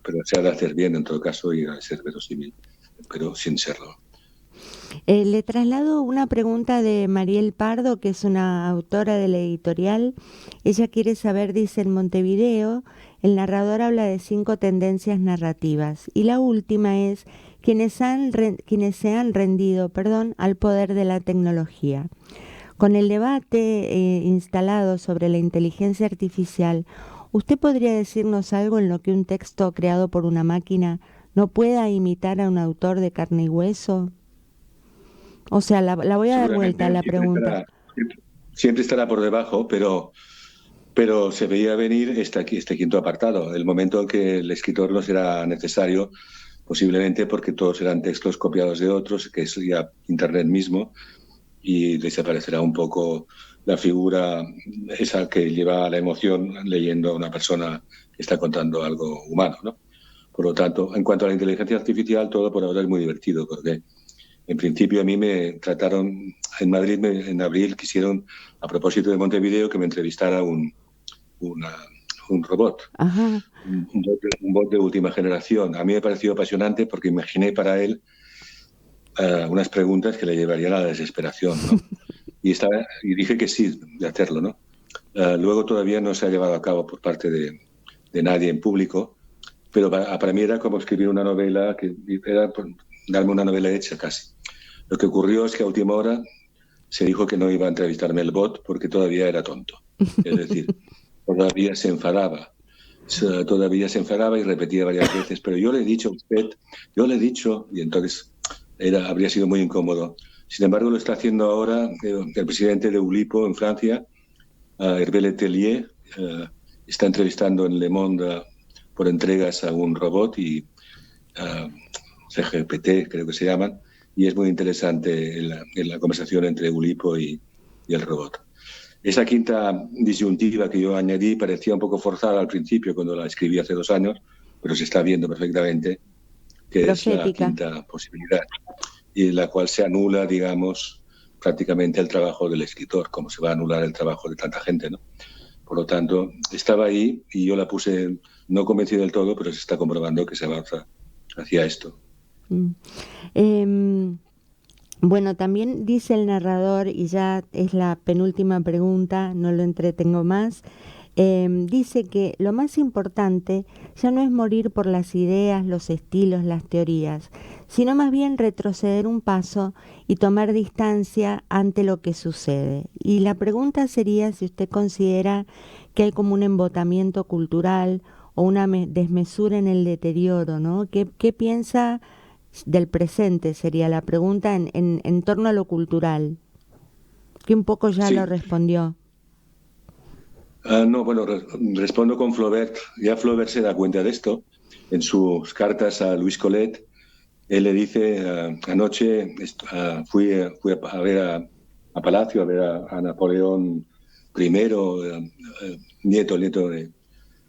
pero se ha de hacer bien en todo caso y a ser verosímil, pero sin serlo. Le traslado una pregunta de Mariel Pardo, que es una autora de la editorial. Ella quiere saber, dice, en Montevideo, el narrador habla de 5 tendencias narrativas y la última es quienes se han rendido, perdón, al poder de la tecnología. Con el debate instalado sobre la inteligencia artificial, ¿usted podría decirnos algo en lo que un texto creado por una máquina no pueda imitar a un autor de carne y hueso? O sea, la voy a dar vuelta a Seguramente la pregunta. siempre estará por debajo, pero se veía venir este quinto apartado, el momento en que el escritor no será necesario, posiblemente porque todos serán textos copiados de otros, que es ya Internet mismo, y desaparecerá un poco la figura esa que lleva a la emoción leyendo a una persona que está contando algo humano, ¿no? Por lo tanto, en cuanto a la inteligencia artificial, todo por ahora es muy divertido, porque en principio a mí me trataron, en Madrid en abril quisieron, a propósito de Montevideo, que me entrevistara una- un robot, Ajá. un bot de última generación. A mí me pareció apasionante porque imaginé para él unas preguntas que le llevarían a la desesperación, ¿no? Y dije que sí, de hacerlo, ¿no? Luego todavía no se ha llevado a cabo por parte de nadie en público, pero para mí era como escribir una novela, que era darme una novela hecha casi. Lo que ocurrió es que a última hora se dijo que no iba a entrevistarme el bot porque todavía era tonto. Es decir, todavía se enfadaba. Todavía se enfadaba y repetía varias veces, pero yo le he dicho a usted, yo le he dicho, y entonces habría sido muy incómodo. Sin embargo, lo está haciendo ahora el presidente de Ulipo en Francia, Hervé Letellier, está entrevistando en Le Monde por entregas a un robot y CGPT, creo que se llaman, y es muy interesante en la conversación entre Ulipo y el robot. Esa quinta disyuntiva que yo añadí parecía un poco forzada al principio cuando la escribí hace 2 años, pero se está viendo perfectamente que es la Profética. quinta posibilidad y en la cual se anula, digamos, prácticamente el trabajo del escritor, como se va a anular el trabajo de tanta gente, ¿no? Por lo tanto, estaba ahí y yo la puse no convencido del todo, pero se está comprobando que se avanza hacia esto. Mm. Em, bueno, también dice el narrador, y ya es la penúltima pregunta, no lo entretengo más, dice que lo más importante ya no es morir por las ideas, los estilos, las teorías, sino más bien retroceder un paso y tomar distancia ante lo que sucede. Y la pregunta sería si usted considera que hay como un embotamiento cultural o una desmesura en el deterioro, ¿no? ¿Qué piensa del presente? Sería la pregunta en torno a lo cultural, que un poco ya lo Sí. respondió. No, bueno, respondo con Flaubert. Ya Flaubert se da cuenta de esto. En sus cartas a Luis Collet, él le dice, anoche fui a ver a Palacio, a ver a Napoleón I, nieto de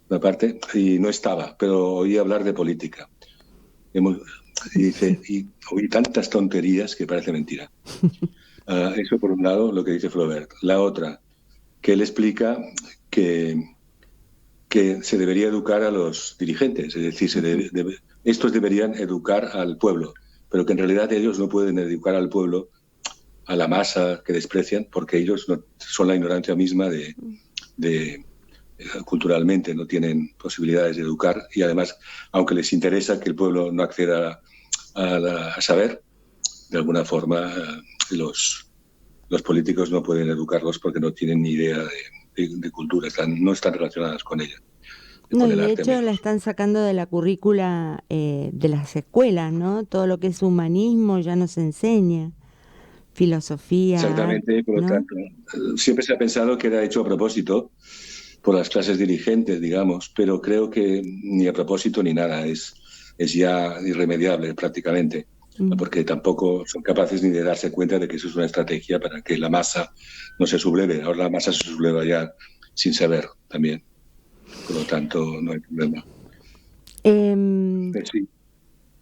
una parte, y no estaba, pero oí hablar de política. Hemos- y dice, y oí tantas tonterías que parece mentira. Eso por un lado, lo que dice Flaubert. La otra, que él explica que se debería educar a los dirigentes, es decir, estos deberían educar al pueblo, pero que en realidad ellos no pueden educar al pueblo, a la masa que desprecian, porque ellos no, son la ignorancia misma de culturalmente no tienen posibilidades de educar y además, aunque les interesa que el pueblo no acceda a saber, de alguna forma los políticos no pueden educarlos porque no tienen ni idea de cultura, no están relacionadas con ella. No, Con y el de arte hecho la menos. están sacando de la currícula de las escuelas, ¿no? Todo lo que es humanismo ya no se enseña, filosofía, arte, Exactamente, por lo ¿no? tanto, siempre se ha pensado que era hecho a propósito por las clases dirigentes, digamos, pero creo que ni a propósito ni nada, es ya irremediable prácticamente, Mm. porque tampoco son capaces ni de darse cuenta de que eso es una estrategia para que la masa no se subleve. Ahora la masa se subleva ya sin saber también, por lo tanto no hay problema. Em, Sí.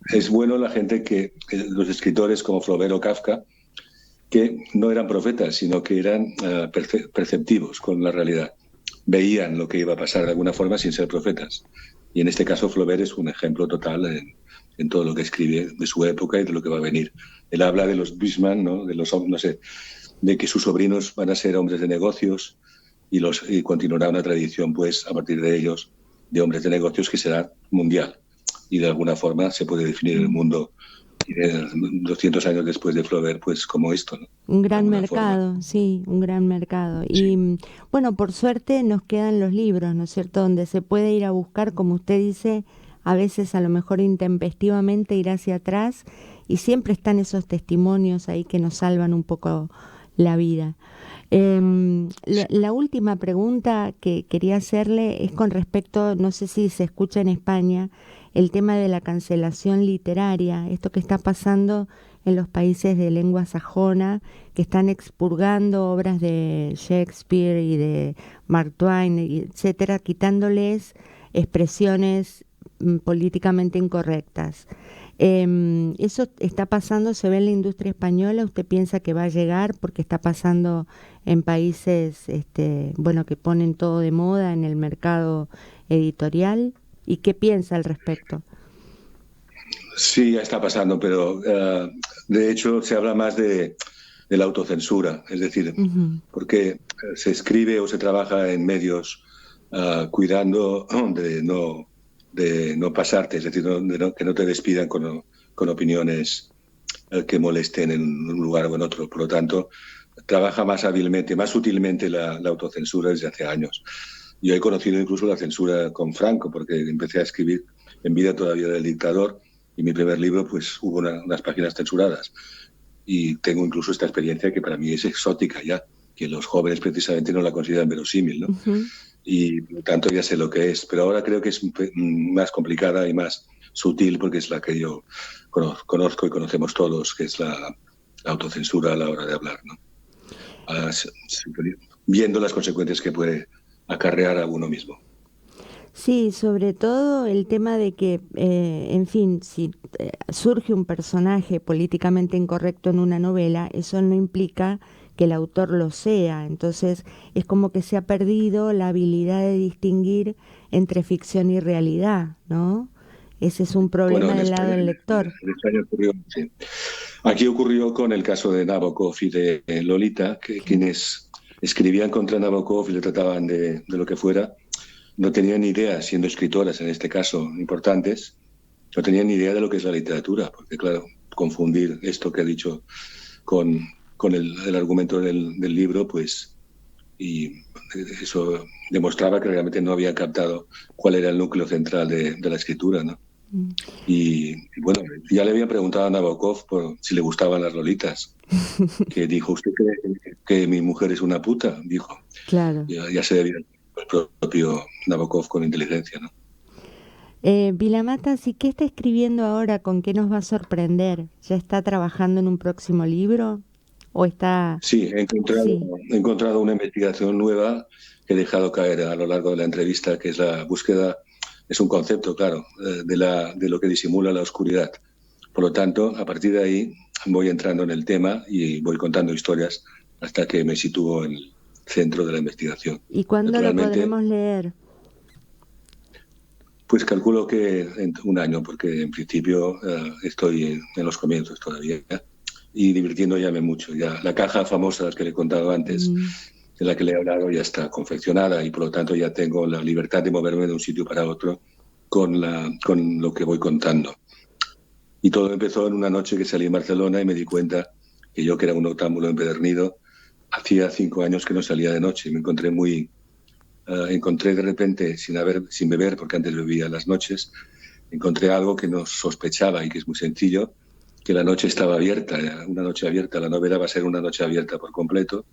Es bueno la gente los escritores como Flaubert o Kafka, que no eran profetas, sino que eran perceptivos con la realidad. Veían lo que iba a pasar de alguna forma sin ser profetas. Y en este caso Flaubert es un ejemplo total en todo lo que escribe de su época y de lo que va a venir. Él habla de los Bismarck, ¿no? No sé, de que sus sobrinos van a ser hombres de negocios y continuará una tradición, pues, a partir de ellos, de hombres de negocios que será mundial. Y de alguna forma se puede definir el mundo 200 años después de Flaubert, pues como esto, ¿no? un De gran alguna forma. mercado, sí, un gran mercado. Sí. Y bueno, por suerte nos quedan los libros, ¿no es cierto? Donde se puede ir a buscar, como usted dice, a veces a lo mejor intempestivamente ir hacia atrás y siempre están esos testimonios ahí que nos salvan un poco la vida. La última pregunta que quería hacerle es con respecto, no sé si se escucha en España, el tema de la cancelación literaria, esto que está pasando en los países de lengua sajona, que están expurgando obras de Shakespeare y de Mark Twain, etcétera, quitándoles expresiones políticamente incorrectas. Eso está pasando, se ve en la industria española. ¿Usted piensa que va a llegar porque está pasando en países, bueno, que ponen todo de moda en el mercado editorial? ¿Y qué piensa al respecto? Sí, ya está pasando, pero de hecho se habla más de la autocensura, es decir, Ujú. porque se escribe o se trabaja en medios cuidando de no pasarte, es decir, que no te despidan con opiniones que molesten en un lugar o en otro. Por lo tanto, trabaja más hábilmente, más sutilmente la autocensura desde hace años. Yo he conocido incluso la censura con Franco, porque empecé a escribir en vida todavía del dictador y mi primer libro pues hubo unas páginas censuradas. Y tengo incluso esta experiencia que para mí es exótica ya, que los jóvenes precisamente no la consideran verosímil, ¿no? Ujú. Y por lo tanto ya sé lo que es, pero ahora creo que es más complicada y más sutil porque es la que yo conozco y conocemos todos, que es la autocensura a la hora de hablar, ¿no? Ah, viendo las consecuencias que puede acarrear a uno mismo. Sí, sobre todo el tema de que, en fin, si surge un personaje políticamente incorrecto en una novela, eso no implica que el autor lo sea. Entonces, es como que se ha perdido la habilidad de distinguir entre ficción y realidad, ¿no? Ese es un Bueno, problema del lado del lector. En España ocurrió, sí. Aquí ocurrió con el caso de Nabokov y de Lolita, que Sí. quienes escribían contra Nabokov y le trataban de lo que fuera, no tenían ni idea, siendo escritoras en este caso importantes, no tenían ni idea de lo que es la literatura, porque claro, confundir esto que ha dicho con, con el argumento del libro, pues, y eso demostraba que realmente no habían captado cuál era el núcleo central de la escritura, ¿no? Mm. Y bueno, ya le había preguntado a Nabokov por si le gustaban las lolitas, que dijo, ¿usted cree que mi mujer es una puta? Dijo. Claro. Ya se debía el propio Nabokov con inteligencia, ¿no? Vilamatas, ¿y qué está escribiendo ahora? ¿Con qué nos va a sorprender? ¿Ya está trabajando en un próximo libro? ¿O está...? Sí, Sí. he encontrado una investigación nueva que he dejado caer a lo largo de la entrevista, que es la búsqueda, es un concepto, claro, de lo que disimula la oscuridad. Por lo tanto, a partir de ahí voy entrando en el tema y voy contando historias hasta que me sitúo en el centro de la investigación. ¿Y cuándo lo Naturalmente, podremos leer? pues calculo que en un año, porque en principio estoy en los comienzos todavía y divirtiéndome mucho. Ya la caja famosa que le he contado antes, Mm. de la que le he hablado ya está confeccionada y por lo tanto ya tengo la libertad de moverme de un sitio para otro con lo que voy contando. Y todo empezó en una noche que salí en Barcelona y me di cuenta que yo, que era un octámbulo empedernido, hacía 5 años que no salía de noche. Me encontré de repente, sin beber, porque antes bebía las noches, encontré algo que no sospechaba y que es muy sencillo, que la noche estaba abierta, una noche abierta. La novela va a ser una noche abierta por completo,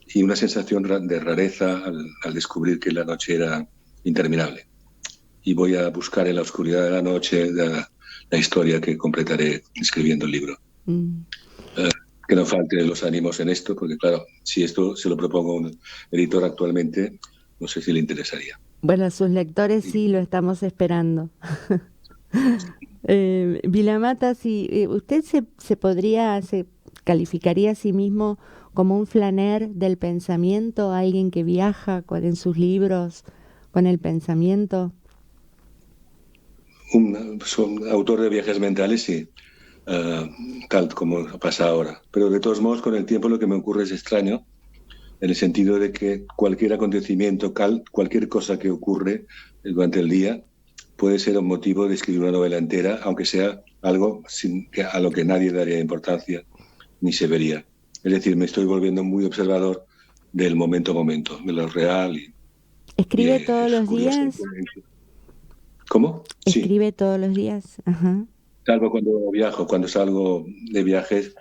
y una sensación de rareza al descubrir que la noche era interminable. Y voy a buscar en la oscuridad de la noche la historia que completaré escribiendo el libro. Que no falten los ánimos en esto, porque claro, si esto se lo propongo a un editor actualmente, no sé si le interesaría. Bueno, a sus lectores sí lo estamos esperando. Vilamata, si usted se calificaría a sí mismo como un flaner del pensamiento, alguien que viaja en sus libros con el pensamiento. Soy autor de viajes mentales, sí, tal como pasa ahora. Pero de todos modos, con el tiempo lo que me ocurre es extraño, en el sentido de que cualquier acontecimiento, cualquier cosa que ocurre durante el día, puede ser un motivo de escribir una novela entera, aunque sea algo a lo que nadie daría importancia ni se vería. Es decir, me estoy volviendo muy observador del momento a momento, de lo real. ¿Escribe todos los días? ¿Cómo? ¿Escribe Sí. todos los días? Ajá. Salvo cuando viajo, cuando salgo de viajes,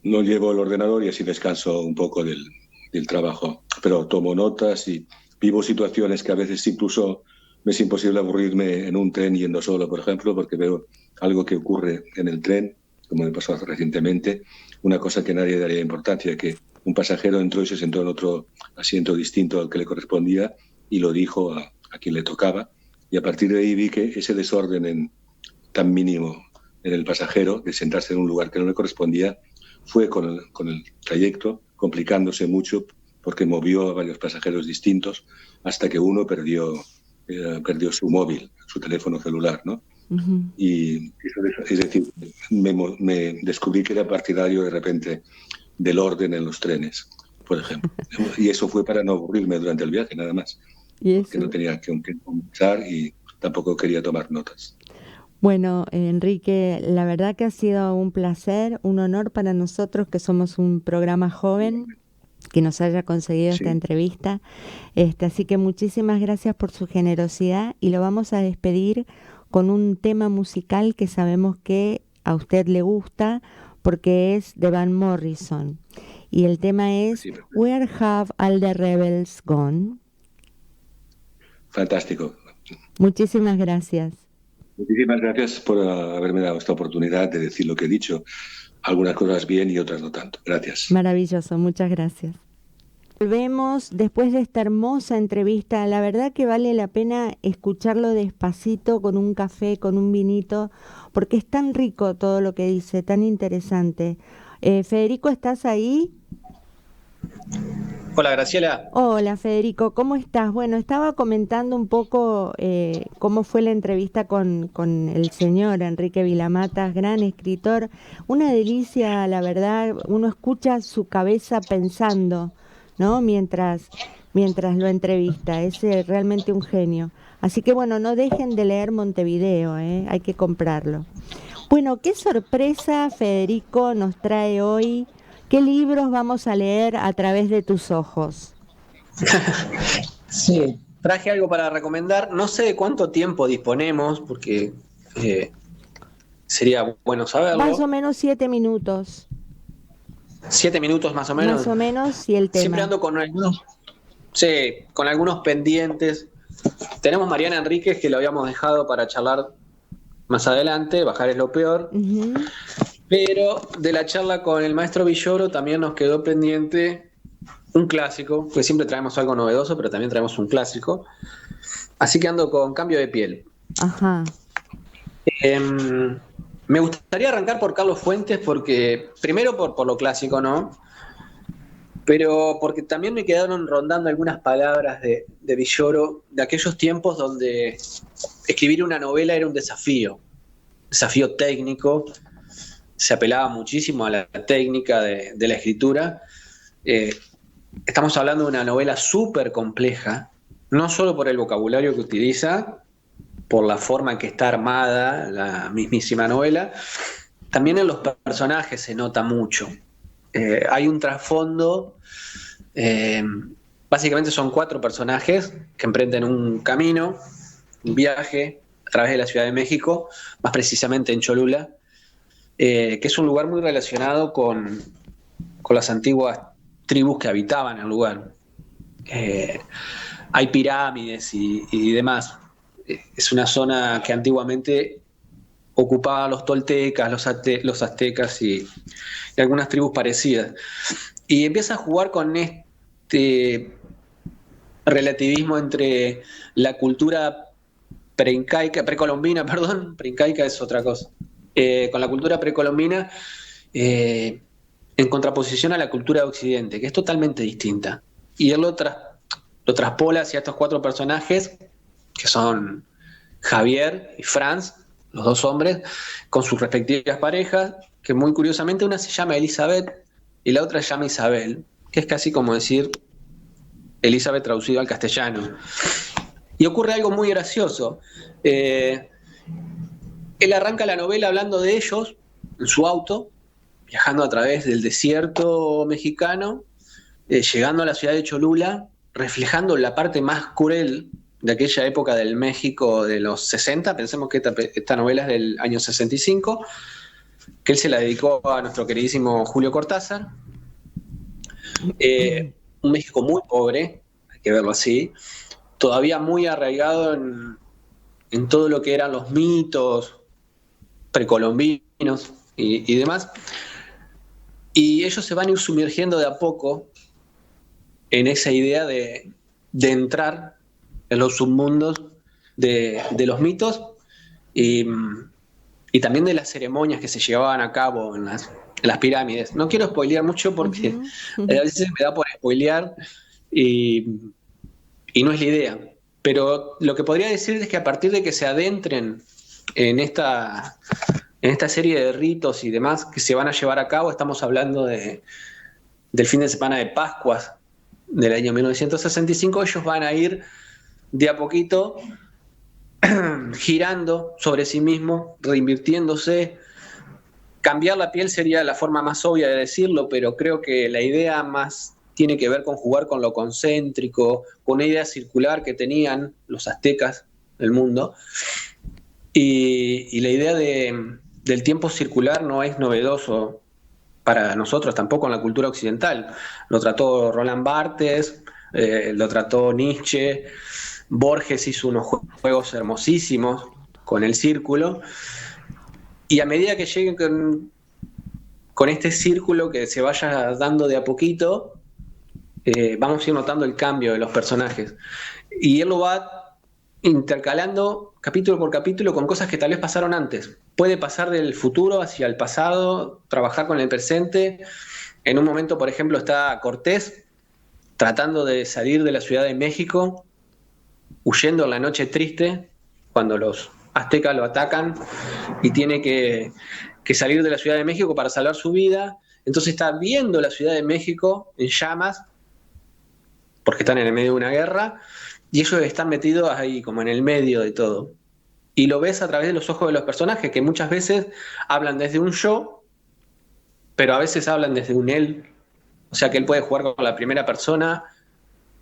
no llevo el ordenador y así descanso un poco del trabajo. Pero tomo notas y vivo situaciones que a veces incluso me es imposible aburrirme en un tren yendo solo, por ejemplo, porque veo algo que ocurre en el tren, como me pasó recientemente, una cosa que nadie daría importancia, que un pasajero entró y se sentó en otro asiento distinto al que le correspondía y lo dijo a quien le tocaba. Y a partir de ahí vi que ese desorden tan mínimo en el pasajero, de sentarse en un lugar que no le correspondía, fue con el trayecto complicándose mucho, porque movió a varios pasajeros distintos hasta que uno perdió su móvil, su teléfono celular, ¿no? Uh-huh. Y es decir, me descubrí que era partidario de repente del orden en los trenes, por ejemplo. Y eso fue para no aburrirme durante el viaje, nada más. Porque no tenía que conversar y tampoco quería tomar notas. Bueno, Enrique, la verdad que ha sido un placer, un honor para nosotros que somos un programa joven, que nos haya conseguido esta entrevista. Así que muchísimas gracias por su generosidad y lo vamos a despedir con un tema musical que sabemos que a usted le gusta porque es de Van Morrison. Y el tema es Where Have All the Rebels Gone? Fantástico. Muchísimas gracias. Muchísimas gracias por haberme dado esta oportunidad de decir lo que he dicho. Algunas cosas bien y otras no tanto. Gracias. Maravilloso, muchas gracias. Volvemos después de esta hermosa entrevista. La verdad que vale la pena escucharlo despacito, con un café, con un vinito, porque es tan rico todo lo que dice, tan interesante. Federico, ¿estás ahí? Hola, Graciela. Hola, Federico, ¿cómo estás? Bueno, estaba comentando un poco cómo fue la entrevista con el señor Enrique Vilamata, gran escritor. Una delicia, la verdad, uno escucha su cabeza pensando, ¿no? Mientras lo entrevista, es realmente un genio. Así que bueno, no dejen de leer Montevideo, hay que comprarlo. Bueno, qué sorpresa, Federico, nos trae hoy. ¿Qué libros vamos a leer a través de tus ojos? Sí, traje algo para recomendar. No sé de cuánto tiempo disponemos, porque sería bueno saberlo. Más o menos 7 minutos. 7 minutos más o menos. Más o menos, y el tema. Siempre ando con algunos pendientes. Tenemos Mariana Enríquez, que lo habíamos dejado para charlar más adelante, Bajar es lo peor. Uh-huh. Pero de la charla con el maestro Villoro también nos quedó pendiente un clásico, porque siempre traemos algo novedoso, pero también traemos un clásico. Así que ando con Cambio de piel. Ajá. Me gustaría arrancar por Carlos Fuentes, porque primero por lo clásico, ¿no? Pero porque también me quedaron rondando algunas palabras de Villoro, de aquellos tiempos donde escribir una novela era un desafío técnico. Se apelaba muchísimo a la técnica de la escritura, estamos hablando de una novela súper compleja, no solo por el vocabulario que utiliza, por la forma en que está armada la mismísima novela, también en los personajes se nota mucho. Hay un trasfondo, básicamente son 4 personajes que emprenden un camino, un viaje a través de la Ciudad de México, más precisamente en Cholula, que es un lugar muy relacionado con las antiguas tribus que habitaban el lugar. Hay pirámides y demás. Es una zona que antiguamente ocupaban los toltecas, los aztecas y algunas tribus parecidas. Y empieza a jugar con este relativismo entre la cultura precolombina, preincaica es otra cosa, con la cultura precolombina, en contraposición a la cultura de Occidente, que es totalmente distinta. Y él lo traspola hacia estos 4 personajes, que son Javier y Franz, los 2 hombres, con sus respectivas parejas, que muy curiosamente una se llama Elizabeth y la otra se llama Isabel, que es casi como decir Elizabeth traducido al castellano. Y ocurre algo muy gracioso. Él arranca la novela hablando de ellos en su auto, viajando a través del desierto mexicano, llegando a la ciudad de Cholula, reflejando la parte más cruel de aquella época del México de los 60. Pensemos que esta novela es del año 65, que él se la dedicó a nuestro queridísimo Julio Cortázar. Un México muy pobre, hay que verlo así, todavía muy arraigado en todo lo que eran los mitos precolombinos y demás. Y ellos se van a ir sumergiendo de a poco en esa idea de entrar en los submundos de los mitos y también de las ceremonias que se llevaban a cabo en las pirámides. No quiero spoilear mucho porque a veces me da por spoilear y no es la idea. Pero lo que podría decir es que a partir de que se adentren en esta serie de ritos y demás que se van a llevar a cabo, estamos hablando del fin de semana de Pascuas del año 1965, ellos van a ir de a poquito girando sobre sí mismos, reinvirtiéndose. Cambiar la piel sería la forma más obvia de decirlo, pero creo que la idea más tiene que ver con jugar con lo concéntrico, con una idea circular que tenían los aztecas del mundo. Y la idea del tiempo circular no es novedoso para nosotros, tampoco en la cultura occidental. Lo trató Roland Barthes, lo trató Nietzsche, Borges hizo unos juegos hermosísimos con el círculo, y a medida que lleguen con este círculo que se vaya dando de a poquito, vamos a ir notando el cambio de los personajes. Y él lo va intercalando capítulo por capítulo con cosas que tal vez pasaron antes. Puede pasar del futuro hacia el pasado, trabajar con el presente. En un momento, por ejemplo, está Cortés tratando de salir de la Ciudad de México, huyendo en la noche triste, cuando los aztecas lo atacan y tiene que salir de la Ciudad de México para salvar su vida. Entonces está viendo la Ciudad de México en llamas, porque están en el medio de una guerra, y ellos están metidos ahí como en el medio de todo. Y lo ves a través de los ojos de los personajes, que muchas veces hablan desde un yo, pero a veces hablan desde un él. O sea que él puede jugar con la primera persona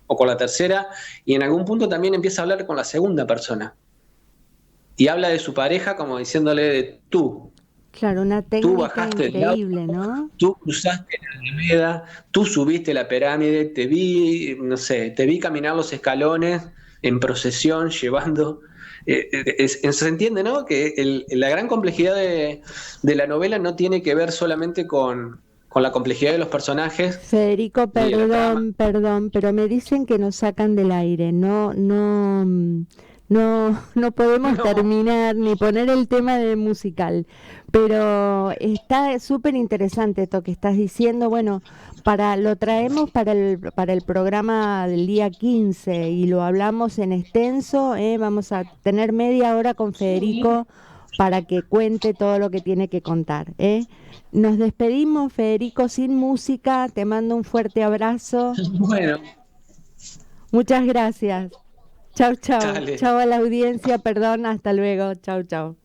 o con la tercera, y en algún punto también empieza a hablar con la segunda persona. Y habla de su pareja como diciéndole de tú. Claro, una Tú técnica bajaste del increíble, auto, ¿no? tú cruzaste la Alameda, tú subiste la pirámide, te vi, no sé, te vi caminar los escalones en procesión, llevando... se entiende, ¿no? Que la gran complejidad de la novela no tiene que ver solamente con la complejidad de los personajes. Federico, y de la trama. perdón, pero me dicen que nos sacan del aire. No podemos No. terminar ni poner el tema de musical. Pero está súper interesante esto que estás diciendo. Bueno, lo traemos para el programa del día 15 y lo hablamos en extenso. Vamos a tener media hora con Federico para que cuente todo lo que tiene que contar, ¿eh? Nos despedimos, Federico, sin música. Te mando un fuerte abrazo. Bueno, Muchas gracias. Chau, chau. dale. Chau a la audiencia, perdón, hasta luego. Chau, chau.